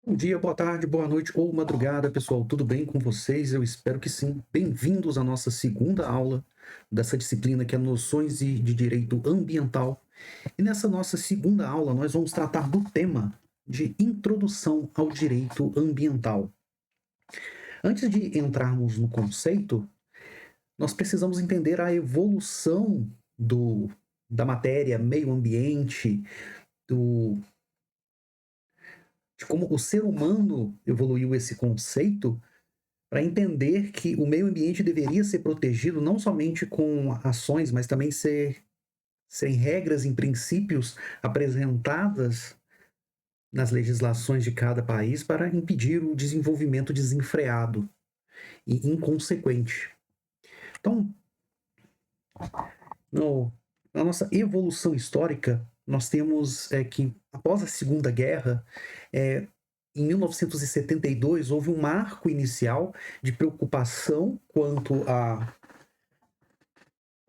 Bom dia, boa tarde, boa noite ou madrugada, pessoal. Tudo bem com vocês? Eu espero que sim. Bem-vindos à nossa segunda aula dessa disciplina que é Noções de Direito Ambiental. E nessa nossa segunda aula, nós vamos tratar do tema de Introdução ao Direito Ambiental. Antes de entrarmos no conceito, nós precisamos entender a evolução da matéria meio ambiente, do, de como o ser humano evoluiu esse conceito para entender que o meio ambiente deveria ser protegido não somente com ações, mas também serem regras e princípios apresentadas nas legislações de cada país para impedir o desenvolvimento desenfreado e inconsequente. Então, na nossa evolução histórica, nós temos que, após a Segunda Guerra, em 1972, houve um marco inicial de preocupação quanto à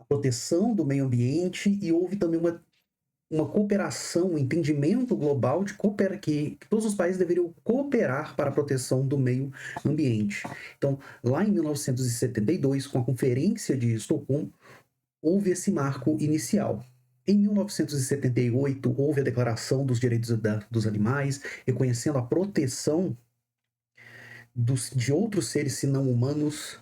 proteção do meio ambiente e houve também uma cooperação, um entendimento global de que todos os países deveriam cooperar para a proteção do meio ambiente. Então, lá em 1972, com a Conferência de Estocolmo, houve esse marco inicial. Em 1978, houve a Declaração dos Direitos dos Animais, reconhecendo a proteção de outros seres se não humanos.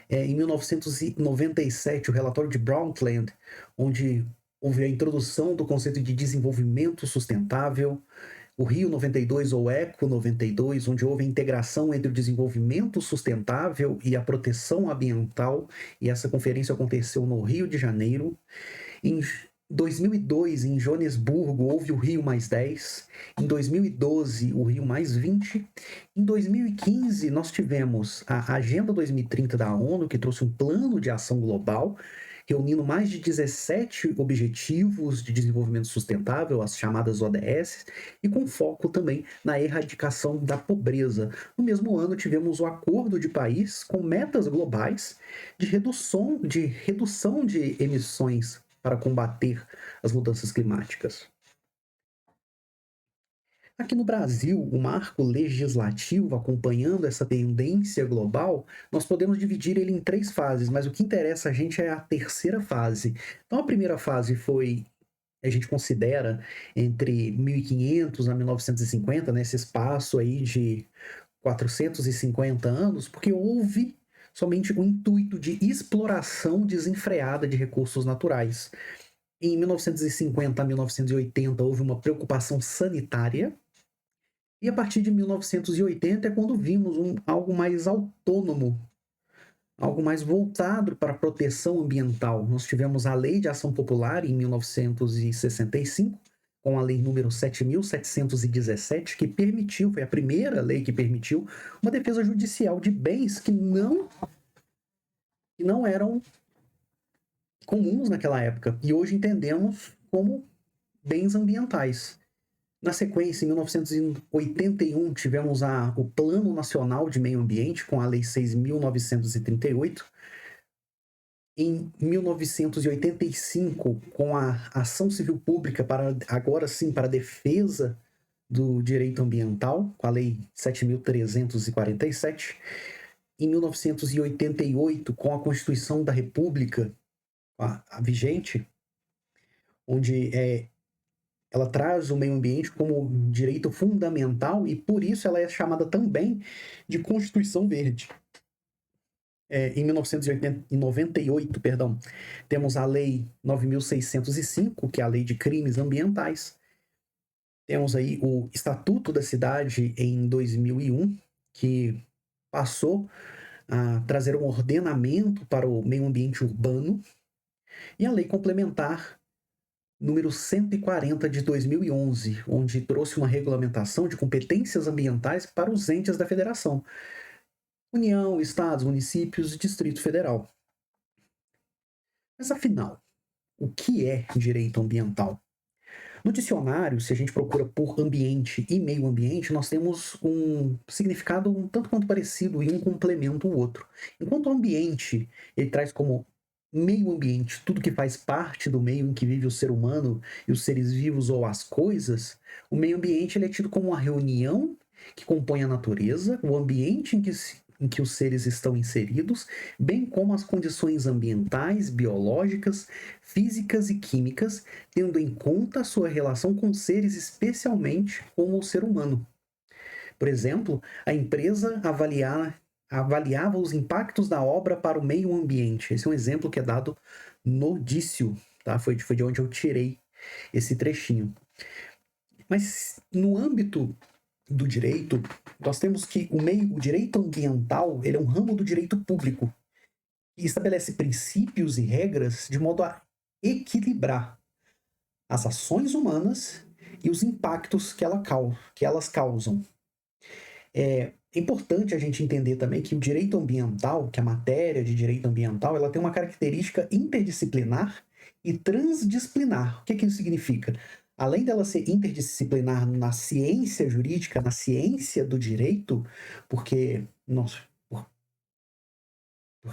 Em 1997, o relatório de Brundtland, onde houve a introdução do conceito de desenvolvimento sustentável, o Rio 92 ou Eco 92, onde houve a integração entre o desenvolvimento sustentável e a proteção ambiental, e essa conferência aconteceu no Rio de Janeiro. Em 2002, em Joanesburgo, houve o Rio +10. Em 2012, o Rio +20. Em 2015, nós tivemos a Agenda 2030 da ONU, que trouxe um plano de ação global, reunindo mais de 17 objetivos de desenvolvimento sustentável, as chamadas ODS, e com foco também na erradicação da pobreza. No mesmo ano, tivemos o Acordo de Paris com metas globais de redução de emissões para combater as mudanças climáticas. Aqui no Brasil, o marco legislativo acompanhando essa tendência global, nós podemos dividir ele em três fases, mas o que interessa a gente é a terceira fase. Então, a primeira fase foi, a gente considera, entre 1500 a 1950, nesse espaço aí de 450 anos, porque houve somente o intuito de exploração desenfreada de recursos naturais. Em 1950 a 1980 houve uma preocupação sanitária, e a partir de 1980 é quando vimos algo mais autônomo, algo mais voltado para a proteção ambiental. Nós tivemos a Lei de Ação Popular em 1965, com a Lei número 7.717, que permitiu, foi a primeira lei que permitiu, uma defesa judicial de bens que não eram comuns naquela época, e hoje entendemos como bens ambientais. Na sequência, em 1981, tivemos o Plano Nacional de Meio Ambiente, com a Lei 6.938. Em 1985, com a Ação Civil Pública, agora sim, para a defesa do direito ambiental, com a Lei 7.347. Em 1988, com a Constituição da República, a vigente, onde ela traz o meio ambiente como direito fundamental e, por isso, ela é chamada também de Constituição Verde. Em 1998, temos a Lei 9.605, que é a Lei de Crimes Ambientais. Temos aí o Estatuto da Cidade em 2001, que passou a trazer um ordenamento para o meio ambiente urbano. E a Lei Complementar número 140 de 2011, onde trouxe uma regulamentação de competências ambientais para os entes da federação: União, estados, municípios e Distrito Federal. Mas afinal, o que é direito ambiental? No dicionário, se a gente procura por ambiente e meio ambiente, nós temos um significado um tanto quanto parecido e um complementa o outro. Enquanto o ambiente, ele traz como meio ambiente tudo que faz parte do meio em que vive o ser humano e os seres vivos ou as coisas, o meio ambiente ele é tido como uma reunião que compõem a natureza, o ambiente em que os seres estão inseridos, bem como as condições ambientais, biológicas, físicas e químicas, tendo em conta a sua relação com seres, especialmente como o ser humano. Por exemplo, a empresa avaliava os impactos da obra para o meio ambiente. Esse é um exemplo que é dado no Dício, tá? Foi de onde eu tirei esse trechinho. Mas no âmbito do direito, nós temos que o direito ambiental, ele é um ramo do direito público e estabelece princípios e regras de modo a equilibrar as ações humanas e os impactos que elas causam. É importante a gente entender também que o direito ambiental, que a matéria de direito ambiental, ela tem uma característica interdisciplinar e transdisciplinar. O que isso significa? Além dela ser interdisciplinar na ciência jurídica, na ciência do direito, porque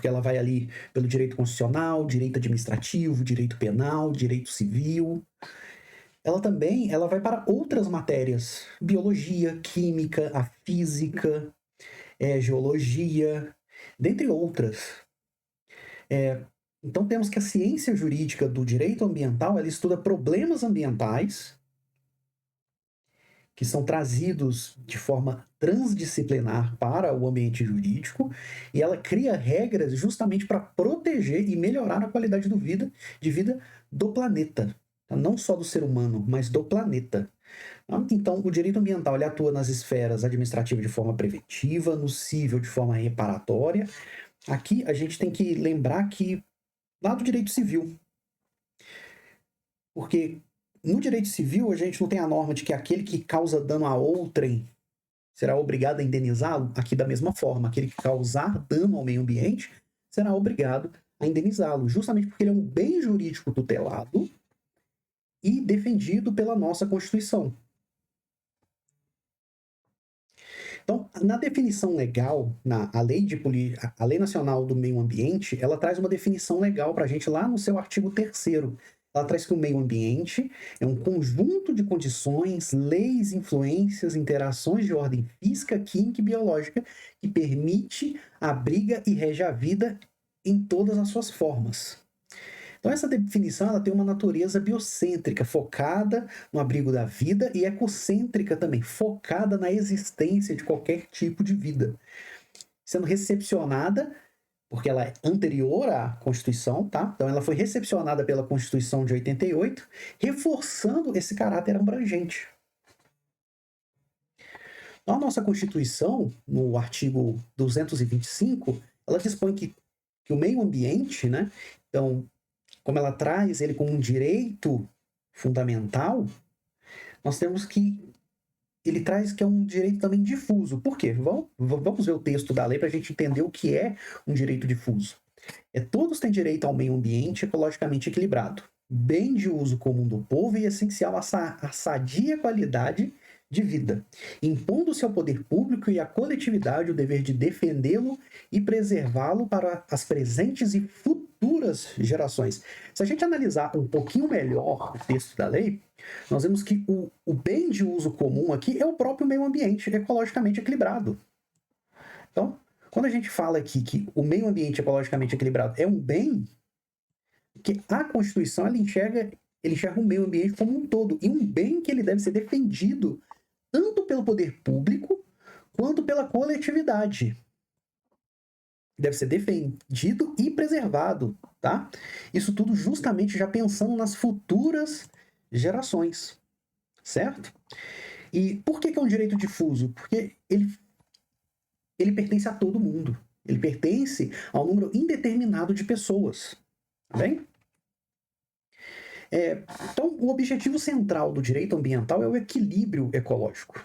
ela vai ali pelo direito constitucional, direito administrativo, direito penal, direito civil. Ela vai para outras matérias, biologia, química, a física, geologia, dentre outras. Então temos que a ciência jurídica do direito ambiental, ela estuda problemas ambientais que são trazidos de forma transdisciplinar para o ambiente jurídico, e ela cria regras justamente para proteger e melhorar a qualidade de vida do planeta. Não só do ser humano, mas do planeta. Então, o direito ambiental ele atua nas esferas administrativas de forma preventiva, no civil de forma reparatória. Aqui a gente tem que lembrar que lá do direito civil, porque no direito civil a gente não tem a norma de que aquele que causa dano a outrem será obrigado a indenizá-lo. Aqui da mesma forma, aquele que causar dano ao meio ambiente será obrigado a indenizá-lo, justamente porque ele é um bem jurídico tutelado e defendido pela nossa Constituição. Então, na definição legal, a Lei Nacional do Meio Ambiente, ela traz uma definição legal para a gente lá no seu artigo 3º. Ela traz que o meio ambiente é um conjunto de condições, leis, influências, interações de ordem física, química e biológica que permite, abriga e rege a vida em todas as suas formas. Então essa definição ela tem uma natureza biocêntrica, focada no abrigo da vida, e ecocêntrica também, focada na existência de qualquer tipo de vida, sendo recepcionada, porque ela é anterior à Constituição, tá? Então ela foi recepcionada pela Constituição de 88, reforçando esse caráter abrangente. A nossa Constituição, no artigo 225, ela dispõe que o meio ambiente, né? Então, como ela traz ele como um direito fundamental, nós temos que ele traz que é um direito também difuso. Por quê? Vamos ver o texto da lei para a gente entender o que é um direito difuso. Todos têm direito ao meio ambiente ecologicamente equilibrado, bem de uso comum do povo e essencial à sadia qualidade de vida, impondo-se ao poder público e à coletividade o dever de defendê-lo e preservá-lo para as presentes e futuras gerações. Se a gente analisar um pouquinho melhor o texto da lei, nós vemos que o bem de uso comum aqui é o próprio meio ambiente ecologicamente equilibrado. Então, quando a gente fala aqui que o meio ambiente ecologicamente equilibrado é um bem, que a Constituição ela enxerga o meio ambiente como um todo, e um bem que ele deve ser defendido tanto pelo poder público quanto pela coletividade. Deve ser defendido e preservado, tá? Isso tudo justamente já pensando nas futuras gerações, certo? E por que é um direito difuso? Porque ele pertence a todo mundo. Ele pertence a um número indeterminado de pessoas, tá bem? Então, o objetivo central do direito ambiental é o equilíbrio ecológico.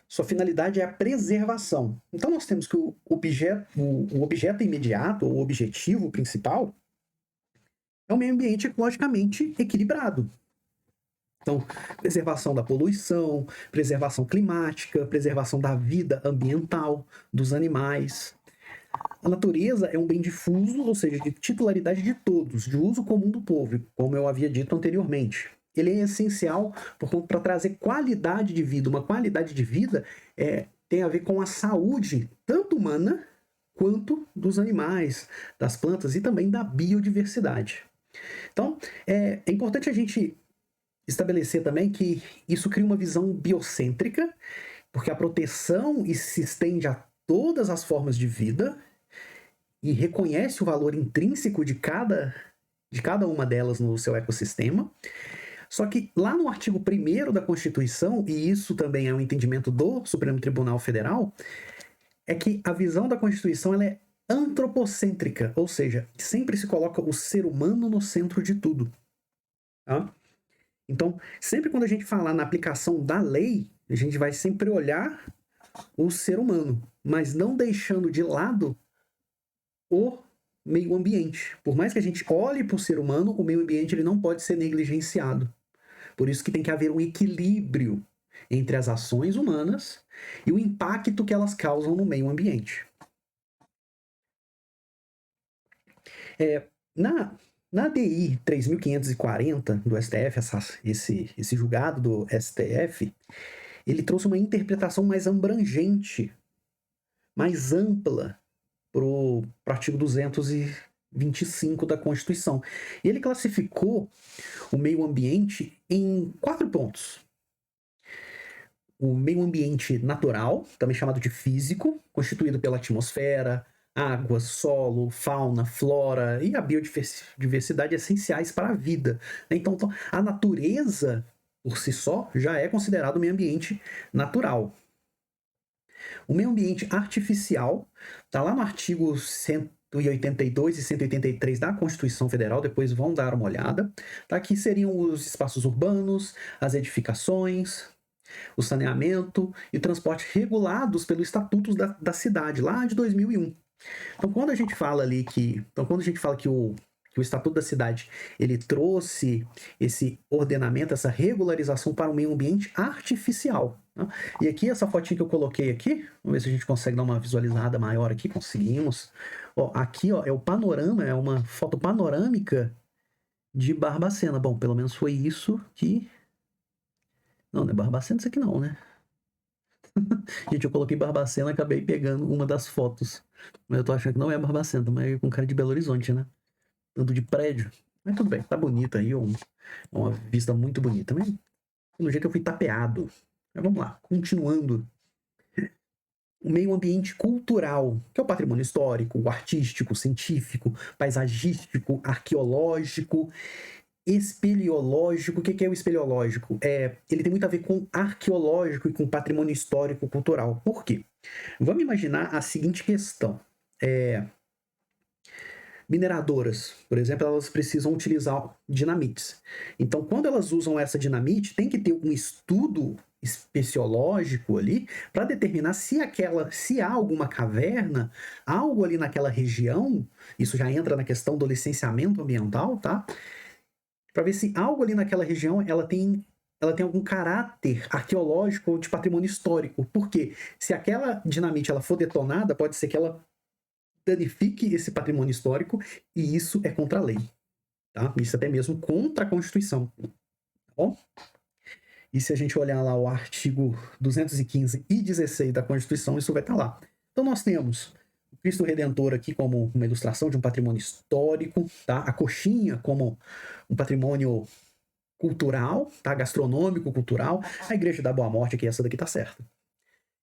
Sua finalidade é a preservação. Então, nós temos que o objeto imediato, ou o objetivo principal, é o meio ambiente ecologicamente equilibrado. Então, preservação da poluição, preservação climática, preservação da vida ambiental, dos animais. A natureza é um bem difuso, ou seja, de titularidade de todos, de uso comum do povo, como eu havia dito anteriormente. ele é essencial para trazer qualidade de vida. Uma qualidade de vida tem a ver com a saúde, tanto humana quanto dos animais, das plantas e também da biodiversidade. Então, é importante a gente estabelecer também que isso cria uma visão biocêntrica, porque a proteção se estende a todas as formas de vida e reconhece o valor intrínseco de cada uma delas no seu ecossistema. Só que lá no artigo 1º da Constituição, e isso também é um entendimento do Supremo Tribunal Federal, é que a visão da Constituição ela é antropocêntrica, ou seja, sempre se coloca o ser humano no centro de tudo. Tá? Então, sempre quando a gente falar na aplicação da lei, a gente vai sempre olhar o ser humano, mas não deixando de lado o meio ambiente. Por mais que a gente olhe para o ser humano, o meio ambiente ele não pode ser negligenciado. Por isso que tem que haver um equilíbrio entre as ações humanas e o impacto que elas causam no meio ambiente. Na DI 3.540 do STF, esse julgado do STF, ele trouxe uma interpretação mais abrangente, mais ampla para o artigo 225 da Constituição. E ele classificou o meio ambiente em 4 pontos. O meio ambiente natural, também chamado de físico, constituído pela atmosfera, água, solo, fauna, flora e a biodiversidade essenciais para a vida. Então, a natureza, por si só, já é considerado meio ambiente natural. O meio ambiente artificial está lá no artigo 182 e 183 da Constituição Federal, depois vão dar uma olhada. Tá? Aqui seriam os espaços urbanos, as edificações, o saneamento e o transporte regulados pelo Estatuto da Cidade, lá de 2001. Então, quando a gente fala ali que o Estatuto da Cidade ele trouxe esse ordenamento, essa regularização para o meio ambiente artificial. Né? E aqui, essa fotinha que eu coloquei aqui, vamos ver se a gente consegue dar uma visualizada maior aqui, conseguimos. Aqui é o panorama, é uma foto panorâmica de Barbacena. Bom, pelo menos foi isso que... Não é Barbacena isso aqui não, né? Gente, eu coloquei Barbacena e acabei pegando uma das fotos. Mas eu tô achando que não é Barbacena, mas é com cara de Belo Horizonte, né? Tanto de prédio. Mas tudo bem, tá bonita aí, é uma vista muito bonita. Mas pelo jeito eu fui tapeado. Mas vamos lá, continuando. O meio ambiente cultural, que é o patrimônio histórico, o artístico, científico, paisagístico, arqueológico, espeleológico. O que é o espeleológico? Ele tem muito a ver com arqueológico e com patrimônio histórico cultural. Por quê? Vamos imaginar a seguinte questão. Mineradoras, por exemplo, elas precisam utilizar dinamites. Então, quando elas usam essa dinamite, tem que ter um estudo espeleológico ali para determinar se há alguma caverna, algo ali naquela região. Isso já entra na questão do licenciamento ambiental, tá? Para ver se algo ali naquela região ela tem algum caráter arqueológico ou de patrimônio histórico. Porque se aquela dinamite ela for detonada, pode ser que ela danifique esse patrimônio histórico, e isso é contra a lei. Tá? Isso até mesmo contra a Constituição. Tá bom? E se a gente olhar lá o artigo 215 e 16 da Constituição, isso vai estar lá. Então nós temos o Cristo Redentor aqui como uma ilustração de um patrimônio histórico, tá? A coxinha como um patrimônio cultural, tá? Gastronômico, cultural. A Igreja da Boa Morte, que essa daqui tá certa.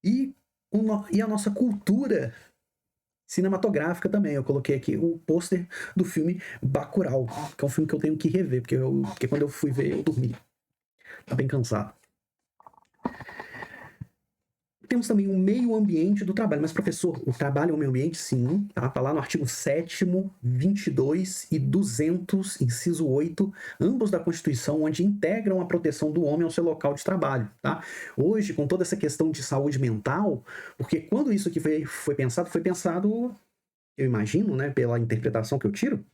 E a nossa cultura cinematográfica também. Eu coloquei aqui o pôster do filme Bacurau, que é um filme que eu tenho que rever, porque quando eu fui ver, eu dormi. Tá bem cansado. Temos também o meio ambiente do trabalho. Mas, professor, o trabalho é o meio ambiente? Sim. Tá lá no artigo 7º, 22 e 200, inciso 8, ambos da Constituição, onde integram a proteção do homem ao seu local de trabalho. Tá? Hoje, com toda essa questão de saúde mental, porque quando isso aqui foi pensado, eu imagino, né, pela interpretação que eu tiro,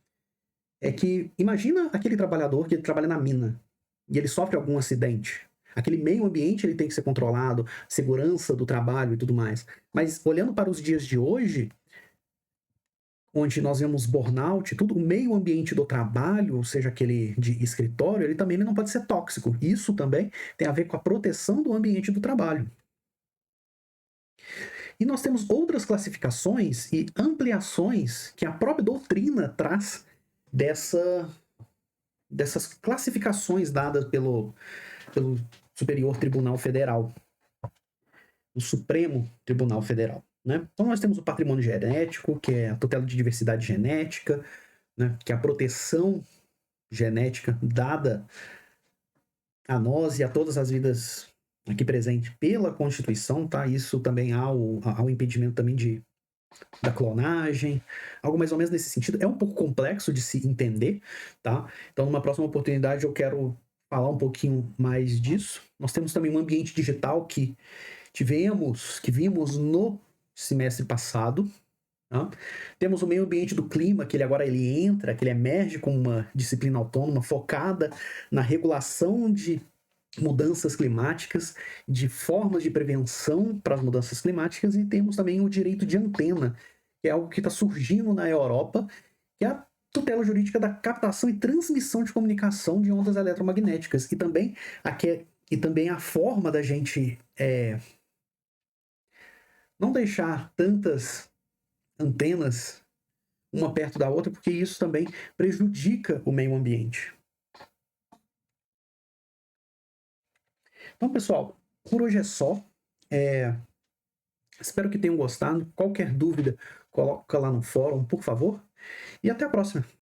é que imagina aquele trabalhador que trabalha na mina e ele sofre algum acidente. Aquele meio ambiente ele tem que ser controlado, segurança do trabalho e tudo mais. Mas olhando para os dias de hoje, onde nós vemos burnout, tudo, o meio ambiente do trabalho, ou seja, aquele de escritório, ele não pode ser tóxico. Isso também tem a ver com a proteção do ambiente do trabalho. E nós temos outras classificações e ampliações que a própria doutrina traz dessas classificações dadas pelo Superior Tribunal Federal, o Supremo Tribunal Federal. Né? Então nós temos o patrimônio genético, que é a tutela de diversidade genética, né? Que é a proteção genética dada a nós e a todas as vidas aqui presentes pela Constituição, tá? Isso também há o impedimento também da clonagem, algo mais ou menos nesse sentido. É um pouco complexo de se entender, tá? Então, numa próxima oportunidade, eu quero falar um pouquinho mais disso. Nós temos também um ambiente digital que vimos no semestre passado. Tá? Temos o meio ambiente do clima, que ele emerge como uma disciplina autônoma focada na regulação de mudanças climáticas, de formas de prevenção para as mudanças climáticas, e temos também o direito de antena, que é algo que está surgindo na Europa, que é a tutela jurídica da captação e transmissão de comunicação de ondas eletromagnéticas, e também a forma da gente não deixar tantas antenas uma perto da outra, porque isso também prejudica o meio ambiente. Então, pessoal, por hoje é só. Espero que tenham gostado. Qualquer dúvida, coloca lá no fórum, por favor. E até a próxima.